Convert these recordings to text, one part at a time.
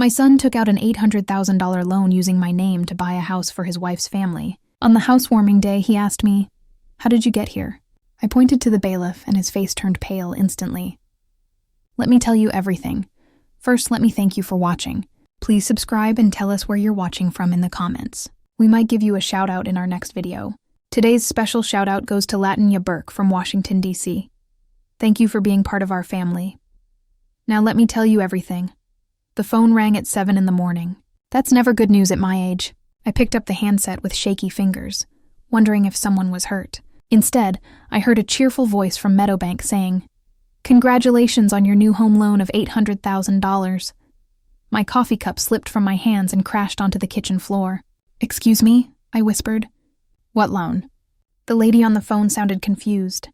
My son took out an $800,000 loan using my name to buy a house for his wife's family. On the housewarming day, he asked me, "How did you get here?" I pointed to the bailiff, and his face turned pale instantly. "Let me tell you everything. First, let me thank you for watching. Please subscribe and tell us where you're watching from in the comments. We might give you a shout-out in our next video. Today's special shout-out goes to Latinya Burke from Washington, D.C. Thank you for being part of our family. Now let me tell you everything. The phone rang at 7 in the morning. That's never good news at my age. I picked up the handset with shaky fingers, wondering if someone was hurt. Instead, I heard a cheerful voice from Meadowbank saying, "Congratulations on your new home loan of $800,000. My coffee cup slipped from my hands and crashed onto the kitchen floor. "Excuse me?" I whispered. "What loan?" The lady on the phone sounded confused.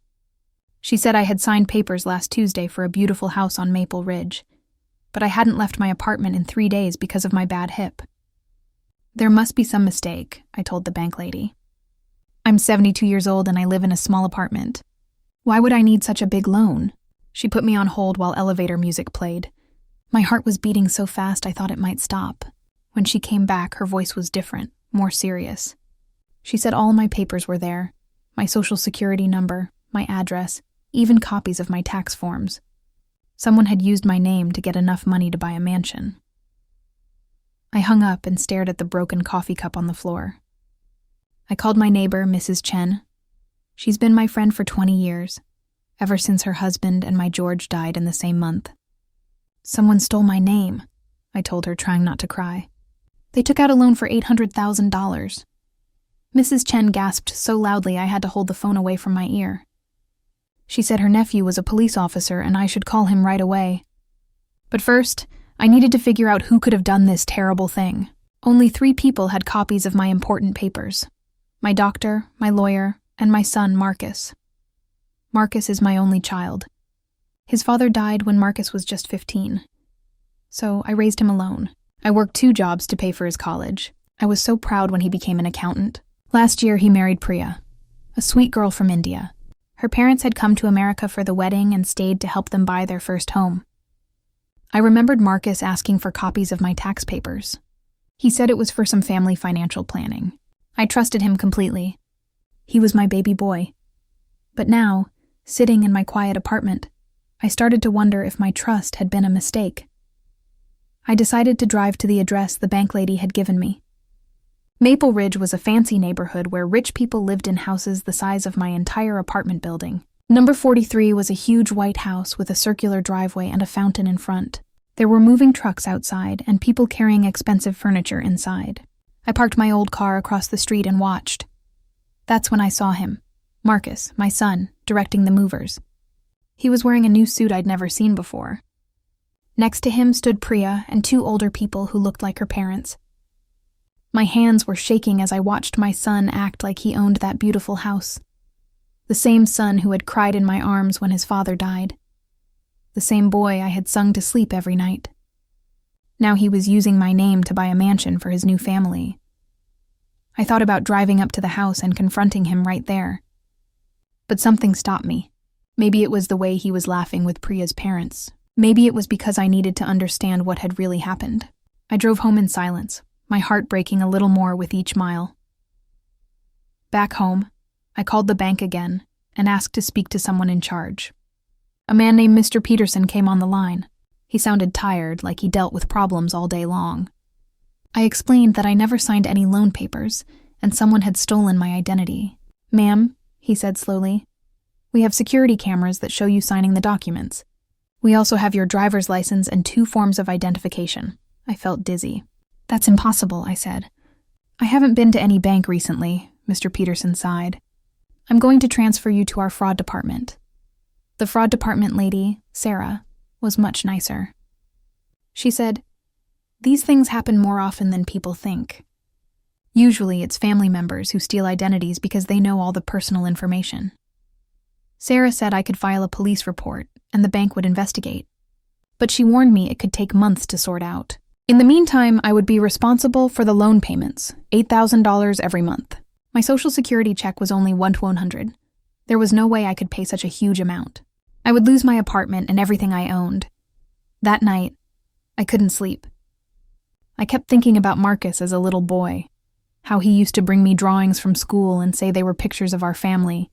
She said I had signed papers last Tuesday for a beautiful house on Maple Ridge, but I hadn't left my apartment in 3 days because of my bad hip. "There must be some mistake," I told the bank lady. "I'm 72 years old and I live in a small apartment. Why would I need such a big loan?" She put me on hold while elevator music played. My heart was beating so fast I thought it might stop. When she came back, her voice was different, more serious. She said all my papers were there, my social security number, my address, even copies of my tax forms. Someone had used my name to get enough money to buy a mansion. I hung up and stared at the broken coffee cup on the floor. I called my neighbor, Mrs. Chen. She's been my friend for 20 years, ever since her husband and my George died in the same month. "Someone stole my name," I told her, trying not to cry. "They took out a loan for $800,000. Mrs. Chen gasped so loudly I had to hold the phone away from my ear. She said her nephew was a police officer and I should call him right away. But first, I needed to figure out who could have done this terrible thing. Only 3 people had copies of my important papers: my doctor, my lawyer, and my son, Marcus. Marcus is my only child. His father died when Marcus was just 15. So I raised him alone. I worked 2 jobs to pay for his college. I was so proud when he became an accountant. Last year, he married Priya, a sweet girl from India. Her parents had come to America for the wedding and stayed to help them buy their first home. I remembered Marcus asking for copies of my tax papers. He said it was for some family financial planning. I trusted him completely. He was my baby boy. But now, sitting in my quiet apartment, I started to wonder if my trust had been a mistake. I decided to drive to the address the bank lady had given me. Maple Ridge was a fancy neighborhood where rich people lived in houses the size of my entire apartment building. Number 43 was a huge white house with a circular driveway and a fountain in front. There were moving trucks outside and people carrying expensive furniture inside. I parked my old car across the street and watched. That's when I saw him, Marcus, my son, directing the movers. He was wearing a new suit I'd never seen before. Next to him stood Priya and 2 older people who looked like her parents. My hands were shaking as I watched my son act like he owned that beautiful house. The same son who had cried in my arms when his father died. The same boy I had sung to sleep every night. Now he was using my name to buy a mansion for his new family. I thought about driving up to the house and confronting him right there. But something stopped me. Maybe it was the way he was laughing with Priya's parents. Maybe it was because I needed to understand what had really happened. I drove home in silence, my heart breaking a little more with each mile. Back home, I called the bank again and asked to speak to someone in charge. A man named Mr. Peterson came on the line. He sounded tired, like he dealt with problems all day long. I explained that I never signed any loan papers, and someone had stolen my identity. "Ma'am," he said slowly, "we have security cameras that show you signing the documents. We also have your driver's license and 2 forms of identification." I felt dizzy. "That's impossible," I said. "I haven't been to any bank recently," Mr. Peterson sighed. "I'm going to transfer you to our fraud department." The fraud department lady, Sarah, was much nicer. She said, "These things happen more often than people think. Usually it's family members who steal identities because they know all the personal information." Sarah said I could file a police report and the bank would investigate. But she warned me it could take months to sort out. In the meantime, I would be responsible for the loan payments, $8,000 every month. My social security check was only $1 to $100. There was no way I could pay such a huge amount. I would lose my apartment and everything I owned. That night, I couldn't sleep. I kept thinking about Marcus as a little boy, how he used to bring me drawings from school and say they were pictures of our family,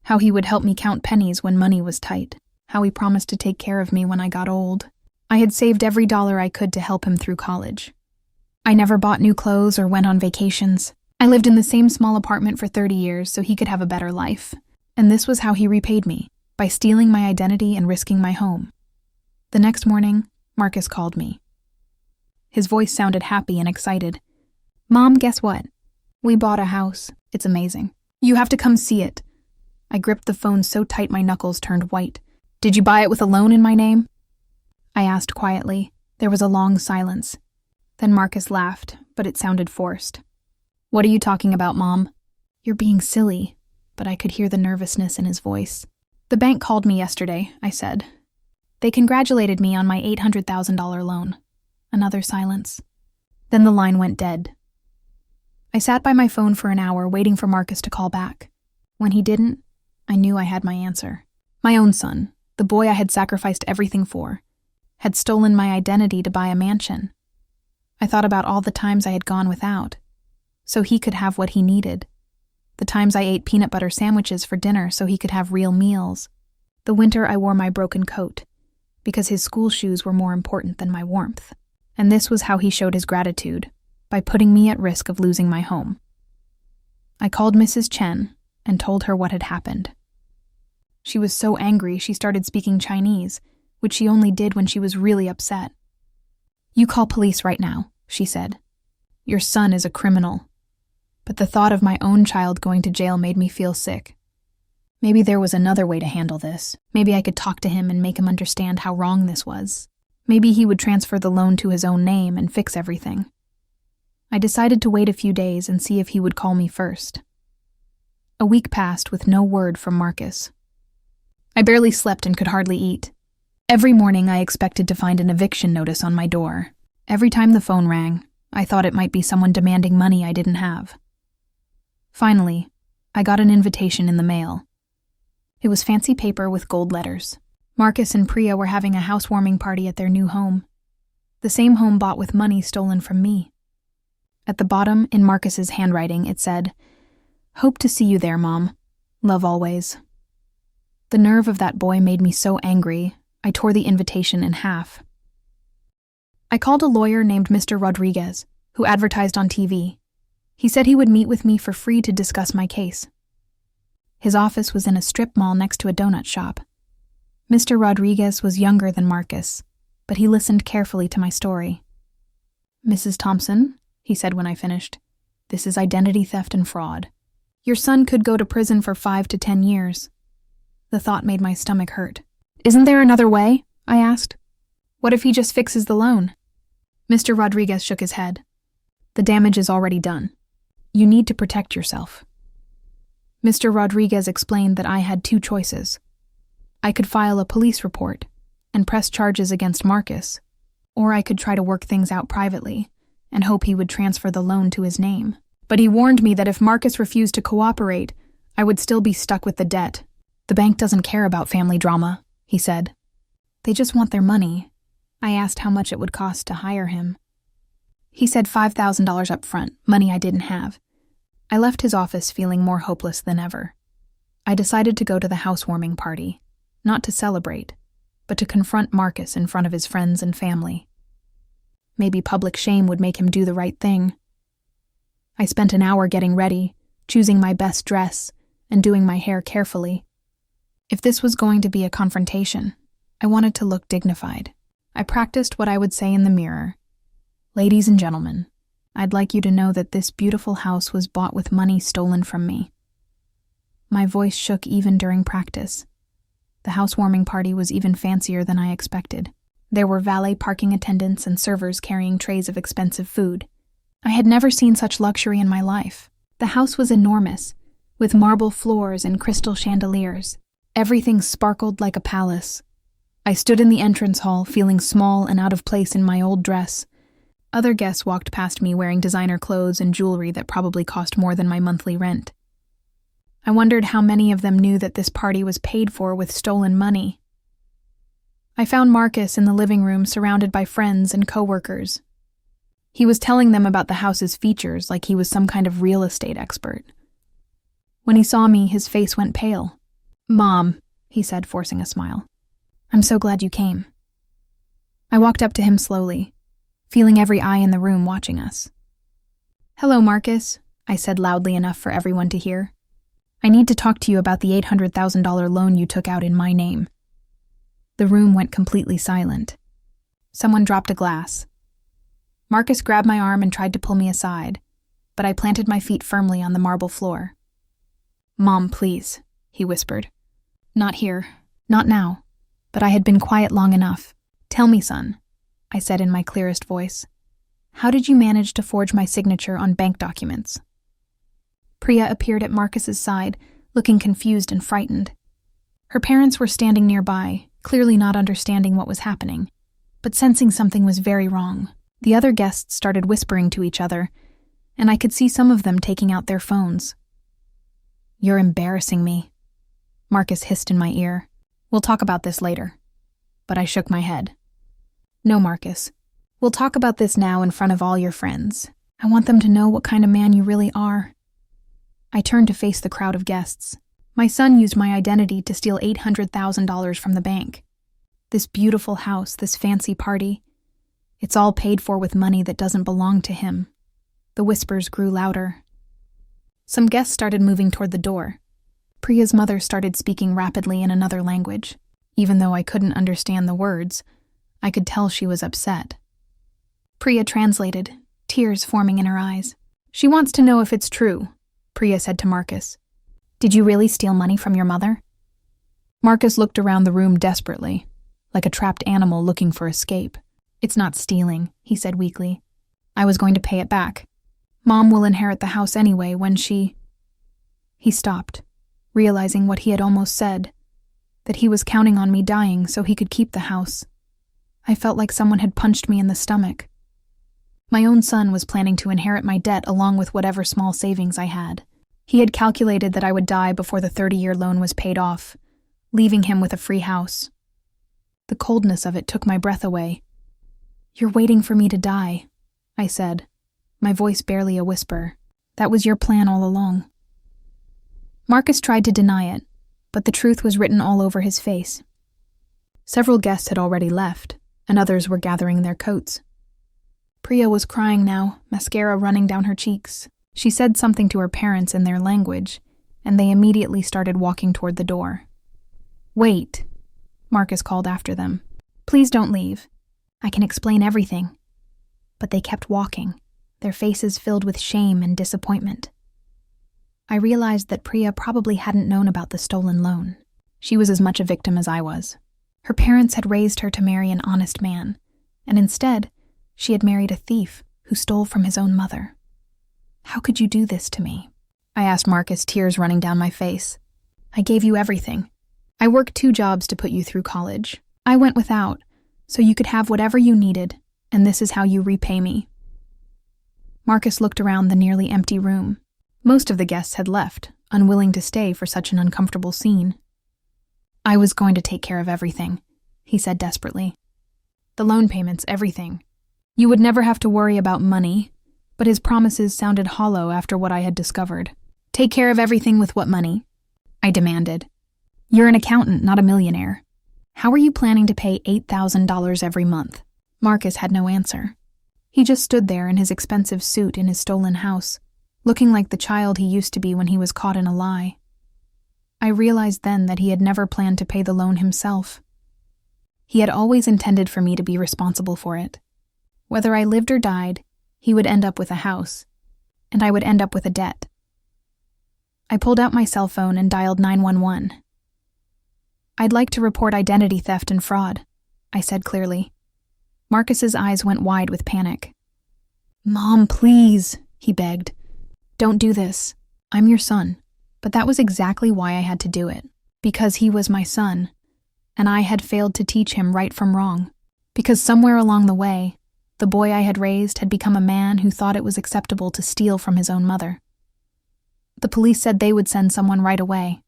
how he would help me count pennies when money was tight, how he promised to take care of me when I got old. I had saved every dollar I could to help him through college. I never bought new clothes or went on vacations. I lived in the same small apartment for 30 years so he could have a better life. And this was how he repaid me, by stealing my identity and risking my home. The next morning, Marcus called me. His voice sounded happy and excited. "Mom, guess what? We bought a house. It's amazing. You have to come see it." I gripped the phone so tight my knuckles turned white. "Did you buy it with a loan in my name?" I asked quietly. There was a long silence. Then Marcus laughed, but it sounded forced. "What are you talking about, Mom?" "You're being silly," but I could hear the nervousness in his voice. "The bank called me yesterday," I said. "They congratulated me on my $800,000 loan." Another silence. Then the line went dead. I sat by my phone for an hour waiting for Marcus to call back. When he didn't, I knew I had my answer. My own son, the boy I had sacrificed everything for, had stolen my identity to buy a mansion. I thought about all the times I had gone without, so he could have what he needed. The times I ate peanut butter sandwiches for dinner so he could have real meals. The winter I wore my broken coat, because his school shoes were more important than my warmth. And this was how he showed his gratitude, by putting me at risk of losing my home. I called Mrs. Chen and told her what had happened. She was so angry she started speaking Chinese, which she only did when she was really upset. "You call police right now," she said. "Your son is a criminal." But the thought of my own child going to jail made me feel sick. Maybe there was another way to handle this. Maybe I could talk to him and make him understand how wrong this was. Maybe he would transfer the loan to his own name and fix everything. I decided to wait a few days and see if he would call me first. A week passed with no word from Marcus. I barely slept and could hardly eat. Every morning I expected to find an eviction notice on my door. Every time the phone rang, I thought it might be someone demanding money I didn't have. Finally, I got an invitation in the mail. It was fancy paper with gold letters. Marcus and Priya were having a housewarming party at their new home. The same home bought with money stolen from me. At the bottom, in Marcus's handwriting, it said, "Hope to see you there, Mom. Love always." The nerve of that boy made me so angry, I tore the invitation in half. I called a lawyer named Mr. Rodriguez, who advertised on TV. He said he would meet with me for free to discuss my case. His office was in a strip mall next to a donut shop. Mr. Rodriguez was younger than Marcus, but he listened carefully to my story. "Mrs. Thompson," he said when I finished, "this is identity theft and fraud. Your son could go to prison for 5 to 10 years. The thought made my stomach hurt. "Isn't there another way?" I asked. "What if he just fixes the loan?" Mr. Rodriguez shook his head. "The damage is already done. You need to protect yourself." Mr. Rodriguez explained that I had two choices. I could file a police report and press charges against Marcus, or I could try to work things out privately and hope he would transfer the loan to his name. But he warned me that if Marcus refused to cooperate, I would still be stuck with the debt. "The bank doesn't care about family drama," he said. "They just want their money." I asked how much it would cost to hire him. He said $5,000 up front, money I didn't have. I left his office feeling more hopeless than ever. I decided to go to the housewarming party, not to celebrate, but to confront Marcus in front of his friends and family. Maybe public shame would make him do the right thing. I spent an hour getting ready, choosing my best dress, and doing my hair carefully. If this was going to be a confrontation, I wanted to look dignified. I practiced what I would say in the mirror. "Ladies and gentlemen, I'd like you to know that this beautiful house was bought with money stolen from me." My voice shook even during practice. The housewarming party was even fancier than I expected. There were valet parking attendants and servers carrying trays of expensive food. I had never seen such luxury in my life. The house was enormous, with marble floors and crystal chandeliers. Everything sparkled like a palace. I stood in the entrance hall, feeling small and out of place in my old dress. Other guests walked past me wearing designer clothes and jewelry that probably cost more than my monthly rent. I wondered how many of them knew that this party was paid for with stolen money. I found Marcus in the living room surrounded by friends and coworkers. He was telling them about the house's features like he was some kind of real estate expert. When he saw me, his face went pale. "Mom," he said, forcing a smile. "I'm so glad you came." I walked up to him slowly, feeling every eye in the room watching us. "Hello, Marcus," I said loudly enough for everyone to hear. "I need to talk to you about the $800,000 loan you took out in my name." The room went completely silent. Someone dropped a glass. Marcus grabbed my arm and tried to pull me aside, but I planted my feet firmly on the marble floor. "Mom, please," he whispered. "Not here. Not now." But I had been quiet long enough. "Tell me, son," I said in my clearest voice. "How did you manage to forge my signature on bank documents?" Priya appeared at Marcus's side, looking confused and frightened. Her parents were standing nearby, clearly not understanding what was happening, but sensing something was very wrong. The other guests started whispering to each other, and I could see some of them taking out their phones. "You're embarrassing me," Marcus hissed in my ear. "We'll talk about this later." But I shook my head. "No, Marcus. We'll talk about this now in front of all your friends. I want them to know what kind of man you really are." I turned to face the crowd of guests. My son used my identity to steal $800,000 from the bank. This beautiful house, this fancy party. It's all paid for with money that doesn't belong to him. The whispers grew louder. Some guests started moving toward the door. Priya's mother started speaking rapidly in another language. Even though I couldn't understand the words, I could tell she was upset. Priya translated, tears forming in her eyes. "She wants to know if it's true," Priya said to Marcus. "Did you really steal money from your mother?" Marcus looked around the room desperately, like a trapped animal looking for escape. "It's not stealing," he said weakly. "I was going to pay it back. Mom will inherit the house anyway when she—" He stopped, realizing what he had almost said, that he was counting on me dying so he could keep the house. I felt like someone had punched me in the stomach. My own son was planning to inherit my debt along with whatever small savings I had. He had calculated that I would die before the 30-year loan was paid off, leaving him with a free house. The coldness of it took my breath away. "You're waiting for me to die," I said, my voice barely a whisper. "That was your plan all along." Marcus tried to deny it, but the truth was written all over his face. Several guests had already left, and others were gathering their coats. Priya was crying now, mascara running down her cheeks. She said something to her parents in their language, and they immediately started walking toward the door. "Wait," Marcus called after them. "Please don't leave. I can explain everything." But they kept walking, their faces filled with shame and disappointment. I realized that Priya probably hadn't known about the stolen loan. She was as much a victim as I was. Her parents had raised her to marry an honest man, and instead, she had married a thief who stole from his own mother. "How could you do this to me?" I asked Marcus, tears running down my face. "I gave you everything. I worked 2 jobs to put you through college. I went without, so you could have whatever you needed, and this is how you repay me." Marcus looked around the nearly empty room. Most of the guests had left, unwilling to stay for such an uncomfortable scene. "I was going to take care of everything," he said desperately. "The loan payments, everything. You would never have to worry about money," but his promises sounded hollow after what I had discovered. "Take care of everything with what money?" I demanded. "You're an accountant, not a millionaire. How are you planning to pay $8,000 every month?" Marcus had no answer. He just stood there in his expensive suit in his stolen house, looking like the child he used to be when he was caught in a lie. I realized then that he had never planned to pay the loan himself. He had always intended for me to be responsible for it. Whether I lived or died, he would end up with a house, and I would end up with a debt. I pulled out my cell phone and dialed 911. "I'd like to report identity theft and fraud," I said clearly. Marcus's eyes went wide with panic. "Mom, please," he begged. "Don't do this. I'm your son." But that was exactly why I had to do it. Because he was my son, and I had failed to teach him right from wrong. Because somewhere along the way, the boy I had raised had become a man who thought it was acceptable to steal from his own mother. The police said they would send someone right away.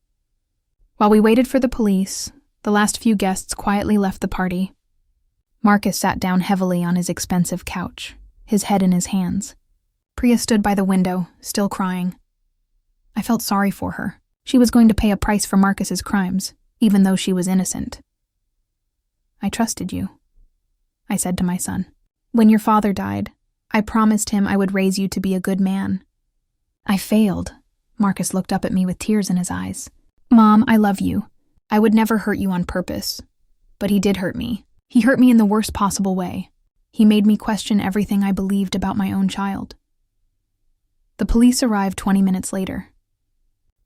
While we waited for the police, the last few guests quietly left the party. Marcus sat down heavily on his expensive couch, his head in his hands. Priya stood by the window, still crying. I felt sorry for her. She was going to pay a price for Marcus's crimes, even though she was innocent. I trusted you, I said to my son. When your father died, I promised him I would raise you to be a good man. I failed. Marcus looked up at me with tears in his eyes. Mom, I love you. I would never hurt you on purpose. But he did hurt me. He hurt me in the worst possible way. He made me question everything I believed about my own child. The police arrived 20 minutes later.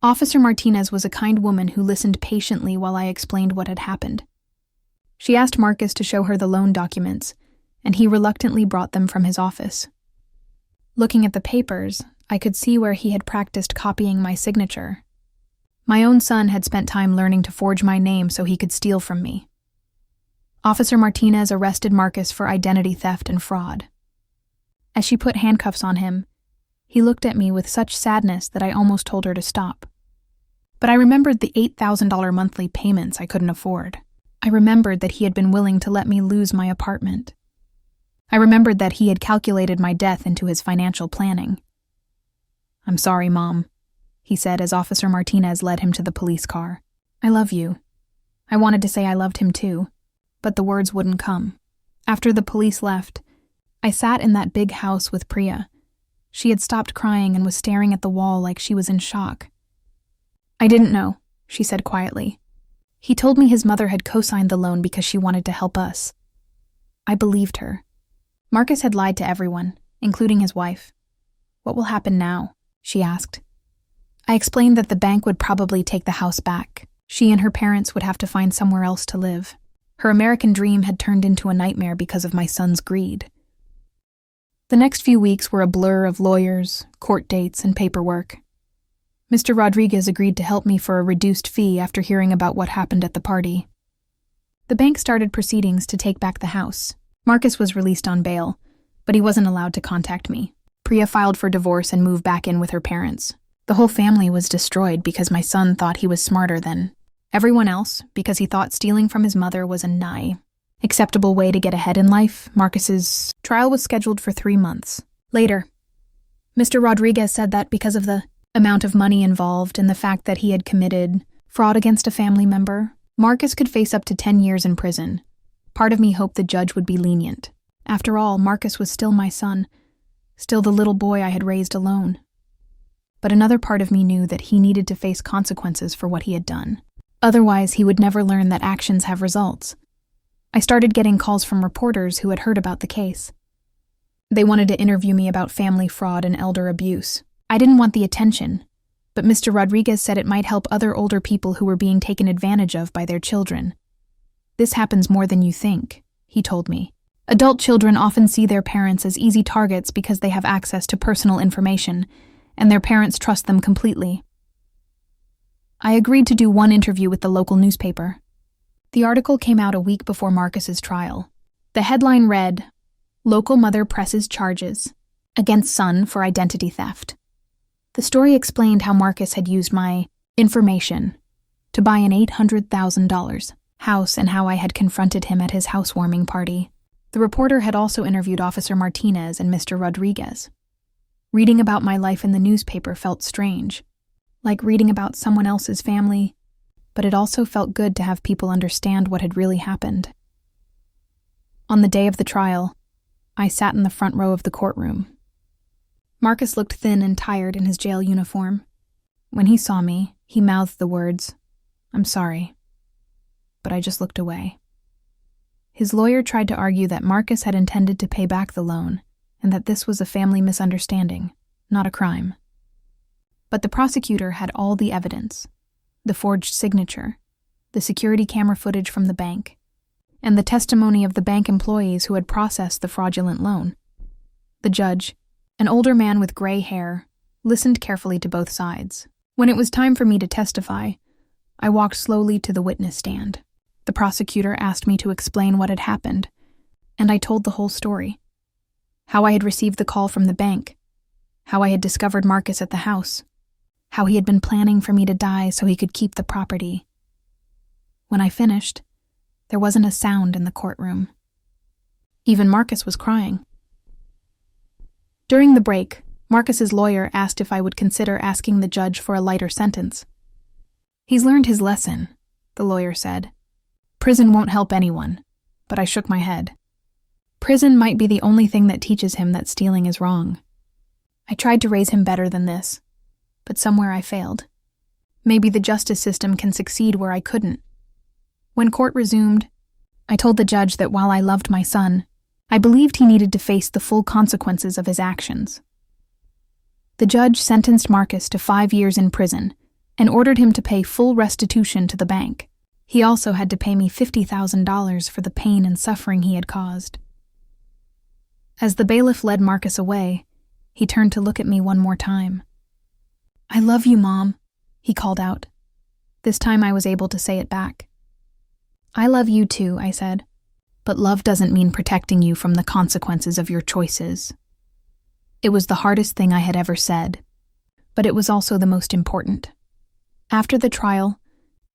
Officer Martinez was a kind woman who listened patiently while I explained what had happened. She asked Marcus to show her the loan documents, and he reluctantly brought them from his office. Looking at the papers, I could see where he had practiced copying my signature. My own son had spent time learning to forge my name so he could steal from me. Officer Martinez arrested Marcus for identity theft and fraud. As she put handcuffs on him, he looked at me with such sadness that I almost told her to stop. But I remembered the $8,000 monthly payments I couldn't afford. I remembered that he had been willing to let me lose my apartment. I remembered that he had calculated my death into his financial planning. I'm sorry, Mom, he said as Officer Martinez led him to the police car. I love you. I wanted to say I loved him too, but the words wouldn't come. After the police left, I sat in that big house with Priya. She had stopped crying and was staring at the wall like she was in shock. I didn't know, she said quietly. He told me his mother had co-signed the loan because she wanted to help us. I believed her. Marcus had lied to everyone, including his wife. What will happen now? She asked. I explained that the bank would probably take the house back. She and her parents would have to find somewhere else to live. Her American dream had turned into a nightmare because of my son's greed. The next few weeks were a blur of lawyers, court dates, and paperwork. Mr. Rodriguez agreed to help me for a reduced fee after hearing about what happened at the party. The bank started proceedings to take back the house. Marcus was released on bail, but he wasn't allowed to contact me. Priya filed for divorce and moved back in with her parents. The whole family was destroyed because my son thought he was smarter than everyone else because he thought stealing from his mother was a acceptable way to get ahead in life. Marcus's trial was scheduled for 3 months. Later, Mr. Rodriguez said that because of the amount of money involved and the fact that he had committed fraud against a family member, Marcus could face up to 10 years in prison. Part of me hoped the judge would be lenient. After all, Marcus was still my son, still the little boy I had raised alone. But another part of me knew that he needed to face consequences for what he had done. Otherwise, he would never learn that actions have results. I started getting calls from reporters who had heard about the case. They wanted to interview me about family fraud and elder abuse. I didn't want the attention, but Mr. Rodriguez said it might help other older people who were being taken advantage of by their children. This happens more than you think, he told me. Adult children often see their parents as easy targets because they have access to personal information, and their parents trust them completely. I agreed to do one interview with the local newspaper. The article came out a week before Marcus's trial. The headline read, "Local mother presses charges against son for identity theft." The story explained how Marcus had used my information to buy an $800,000 house and how I had confronted him at his housewarming party. The reporter had also interviewed Officer Martinez and Mr. Rodriguez. Reading about my life in the newspaper felt strange, like reading about someone else's family, but it also felt good to have people understand what had really happened. On the day of the trial, I sat in the front row of the courtroom. Marcus looked thin and tired in his jail uniform. When he saw me, he mouthed the words, "I'm sorry," but I just looked away. His lawyer tried to argue that Marcus had intended to pay back the loan and that this was a family misunderstanding, not a crime. But the prosecutor had all the evidence: the forged signature, the security camera footage from the bank, and the testimony of the bank employees who had processed the fraudulent loan. The judge, an older man with gray hair, listened carefully to both sides. When it was time for me to testify, I walked slowly to the witness stand. The prosecutor asked me to explain what had happened, and I told the whole story. How I had received the call from the bank, how I had discovered Marcus at the house, how he had been planning for me to die so he could keep the property. When I finished, there wasn't a sound in the courtroom. Even Marcus was crying. During the break, Marcus's lawyer asked if I would consider asking the judge for a lighter sentence. "He's learned his lesson," the lawyer said. "Prison won't help anyone," but I shook my head. Prison might be the only thing that teaches him that stealing is wrong. I tried to raise him better than this, but somewhere I failed. Maybe the justice system can succeed where I couldn't. When court resumed, I told the judge that while I loved my son, I believed he needed to face the full consequences of his actions. The judge sentenced Marcus to 5 years in prison and ordered him to pay full restitution to the bank. He also had to pay me $50,000 for the pain and suffering he had caused. As the bailiff led Marcus away, he turned to look at me one more time. "I love you, Mom," he called out. This time I was able to say it back. "I love you too," I said, "but love doesn't mean protecting you from the consequences of your choices." It was the hardest thing I had ever said, but it was also the most important. After the trial,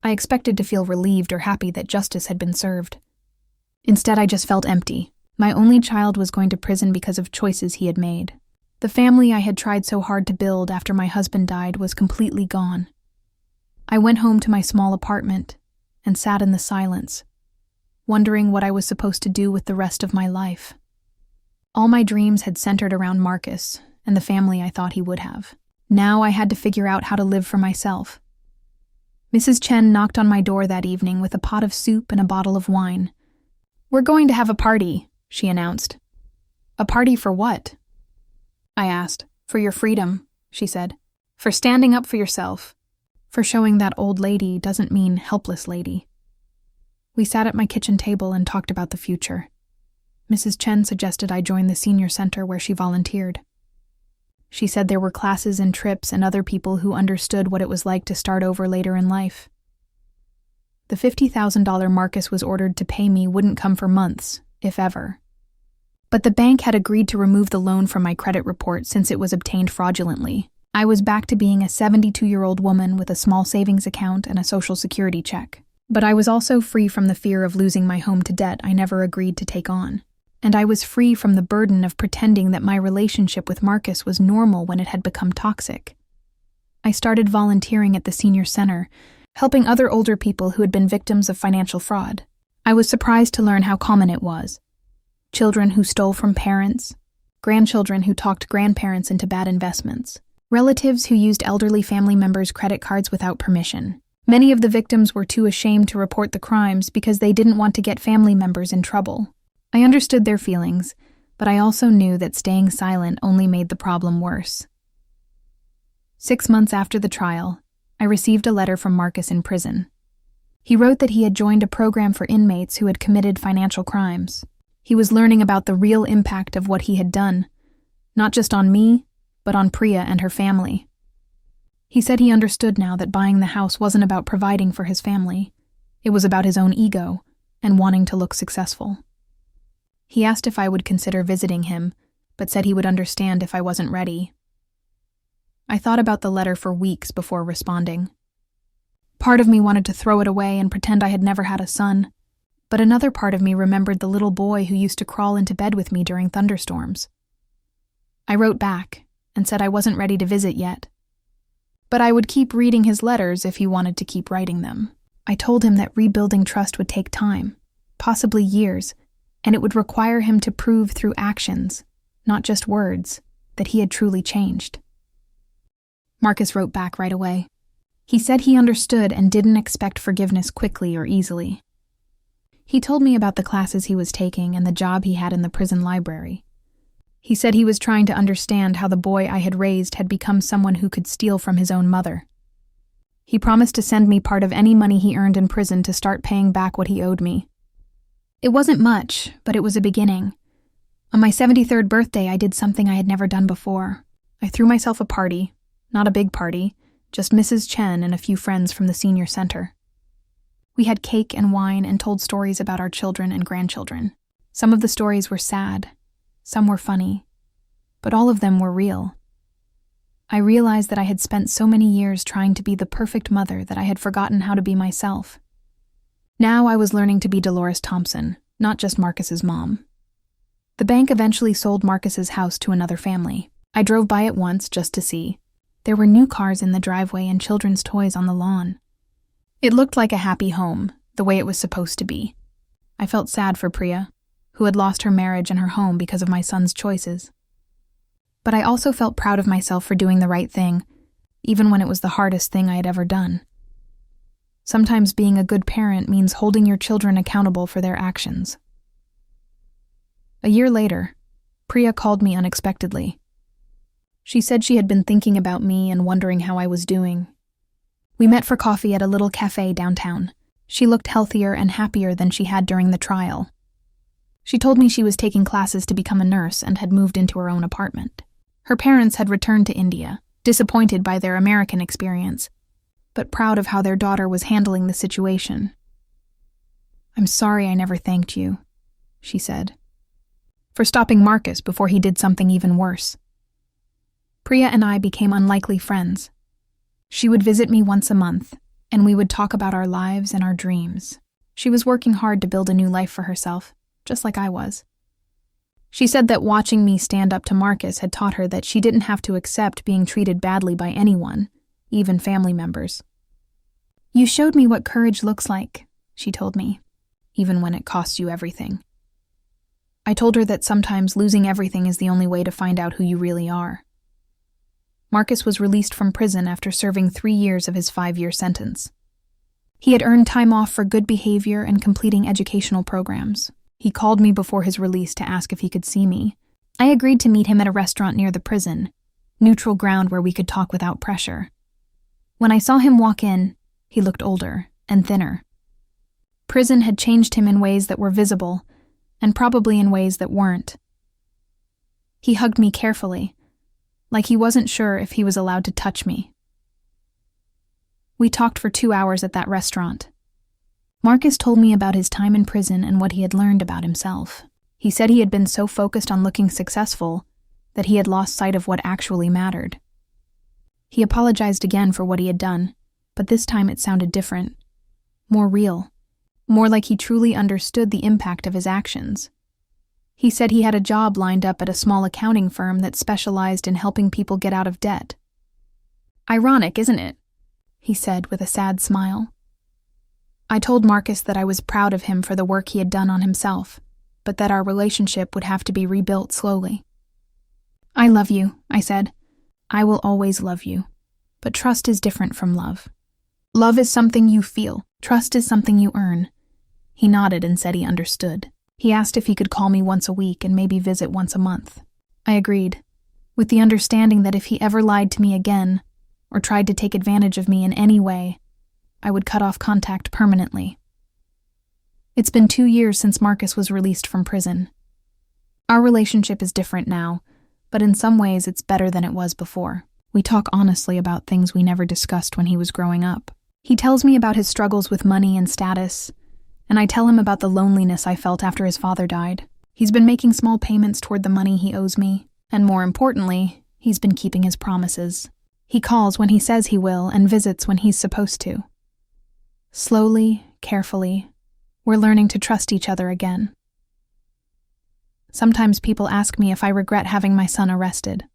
I expected to feel relieved or happy that justice had been served. Instead, I just felt empty. My only child was going to prison because of choices he had made. The family I had tried so hard to build after my husband died was completely gone. I went home to my small apartment and sat in the silence, wondering what I was supposed to do with the rest of my life. All my dreams had centered around Marcus and the family I thought he would have. Now I had to figure out how to live for myself. Mrs. Chen knocked on my door that evening with a pot of soup and a bottle of wine. "We're going to have a party," she announced. "A party for what?" I asked. "For your freedom," she said. "For standing up for yourself. For showing that old lady doesn't mean helpless lady." We sat at my kitchen table and talked about the future. Mrs. Chen suggested I join the senior center where she volunteered. She said there were classes and trips and other people who understood what it was like to start over later in life. The $50,000 Marcus was ordered to pay me wouldn't come for months, if ever. But the bank had agreed to remove the loan from my credit report since it was obtained fraudulently. I was back to being a 72-year-old woman with a small savings account and a Social Security check. But I was also free from the fear of losing my home to debt I never agreed to take on. And I was free from the burden of pretending that my relationship with Marcus was normal when it had become toxic. I started volunteering at the senior center, helping other older people who had been victims of financial fraud. I was surprised to learn how common it was. Children who stole from parents, grandchildren who talked grandparents into bad investments, relatives who used elderly family members' credit cards without permission. Many of the victims were too ashamed to report the crimes because they didn't want to get family members in trouble. I understood their feelings, but I also knew that staying silent only made the problem worse. 6 months after the trial, I received a letter from Marcus in prison. He wrote that he had joined a program for inmates who had committed financial crimes. He was learning about the real impact of what he had done, not just on me, but on Priya and her family. He said he understood now that buying the house wasn't about providing for his family. It was about his own ego and wanting to look successful. He asked if I would consider visiting him, but said he would understand if I wasn't ready. I thought about the letter for weeks before responding. Part of me wanted to throw it away and pretend I had never had a son, but another part of me remembered the little boy who used to crawl into bed with me during thunderstorms. I wrote back and said I wasn't ready to visit yet, but I would keep reading his letters if he wanted to keep writing them. I told him that rebuilding trust would take time, possibly years, and it would require him to prove through actions, not just words, that he had truly changed. Marcus wrote back right away. He said he understood and didn't expect forgiveness quickly or easily. He told me about the classes he was taking and the job he had in the prison library. He said he was trying to understand how the boy I had raised had become someone who could steal from his own mother. He promised to send me part of any money he earned in prison to start paying back what he owed me. It wasn't much, but it was a beginning. On my 73rd birthday, I did something I had never done before. I threw myself a party, not a big party, just Mrs. Chen and a few friends from the senior center. We had cake and wine and told stories about our children and grandchildren. Some of the stories were sad, some were funny, but all of them were real. I realized that I had spent so many years trying to be the perfect mother that I had forgotten how to be myself. Now I was learning to be Dolores Thompson, not just Marcus's mom. The bank eventually sold Marcus's house to another family. I drove by it once just to see. There were new cars in the driveway and children's toys on the lawn. It looked like a happy home, the way it was supposed to be. I felt sad for Priya, who had lost her marriage and her home because of my son's choices. But I also felt proud of myself for doing the right thing, even when it was the hardest thing I had ever done. Sometimes being a good parent means holding your children accountable for their actions. A year later, Priya called me unexpectedly. She said she had been thinking about me and wondering how I was doing. We met for coffee at a little cafe downtown. She looked healthier and happier than she had during the trial. She told me she was taking classes to become a nurse and had moved into her own apartment. Her parents had returned to India, disappointed by their American experience, but proud of how their daughter was handling the situation. "I'm sorry I never thanked you," she said, "for stopping Marcus before he did something even worse." Priya and I became unlikely friends. She would visit me once a month, and we would talk about our lives and our dreams. She was working hard to build a new life for herself, just like I was. She said that watching me stand up to Marcus had taught her that she didn't have to accept being treated badly by anyone, even family members. "You showed me what courage looks like," she told me, "even when it costs you everything." I told her that sometimes losing everything is the only way to find out who you really are. Marcus was released from prison after serving 3 years of his 5-year sentence. He had earned time off for good behavior and completing educational programs. He called me before his release to ask if he could see me. I agreed to meet him at a restaurant near the prison, neutral ground where we could talk without pressure. When I saw him walk in, he looked older and thinner. Prison had changed him in ways that were visible, and probably in ways that weren't. He hugged me carefully, like he wasn't sure if he was allowed to touch me. We talked for 2 hours at that restaurant. Marcus told me about his time in prison and what he had learned about himself. He said he had been so focused on looking successful that he had lost sight of what actually mattered. He apologized again for what he had done, but this time it sounded different, more real, more like he truly understood the impact of his actions. He said he had a job lined up at a small accounting firm that specialized in helping people get out of debt. "Ironic, isn't it?" he said with a sad smile. I told Marcus that I was proud of him for the work he had done on himself, but that our relationship would have to be rebuilt slowly. "I love you," I said. "I will always love you. But trust is different from love. Love is something you feel. Trust is something you earn." He nodded and said he understood. He asked if he could call me once a week and maybe visit once a month. I agreed, with the understanding that if he ever lied to me again, or tried to take advantage of me in any way, I would cut off contact permanently. It's been 2 years since Marcus was released from prison. Our relationship is different now, but in some ways it's better than it was before. We talk honestly about things we never discussed when he was growing up. He tells me about his struggles with money and status, and I tell him about the loneliness I felt after his father died. He's been making small payments toward the money he owes me, and more importantly, he's been keeping his promises. He calls when he says he will and visits when he's supposed to. Slowly, carefully, we're learning to trust each other again. Sometimes people ask me if I regret having my son arrested.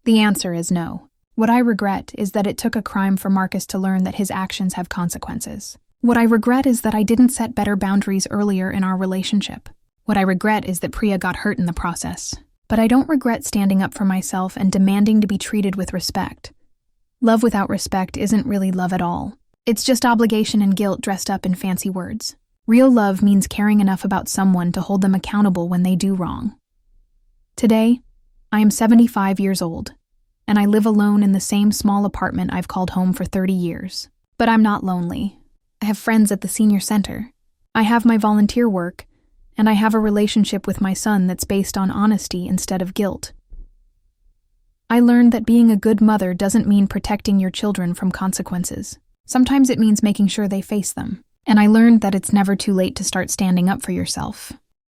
The answer is no. What I regret is that it took a crime for Marcus to learn that his actions have consequences. What I regret is that I didn't set better boundaries earlier in our relationship. What I regret is that Priya got hurt in the process. But I don't regret standing up for myself and demanding to be treated with respect. Love without respect isn't really love at all. It's just obligation and guilt dressed up in fancy words. Real love means caring enough about someone to hold them accountable when they do wrong. Today, I am 75 years old, and I live alone in the same small apartment I've called home for 30 years. But I'm not lonely. I have friends at the senior center. I have my volunteer work, and I have a relationship with my son that's based on honesty instead of guilt. I learned that being a good mother doesn't mean protecting your children from consequences. Sometimes it means making sure they face them. And I learned that it's never too late to start standing up for yourself.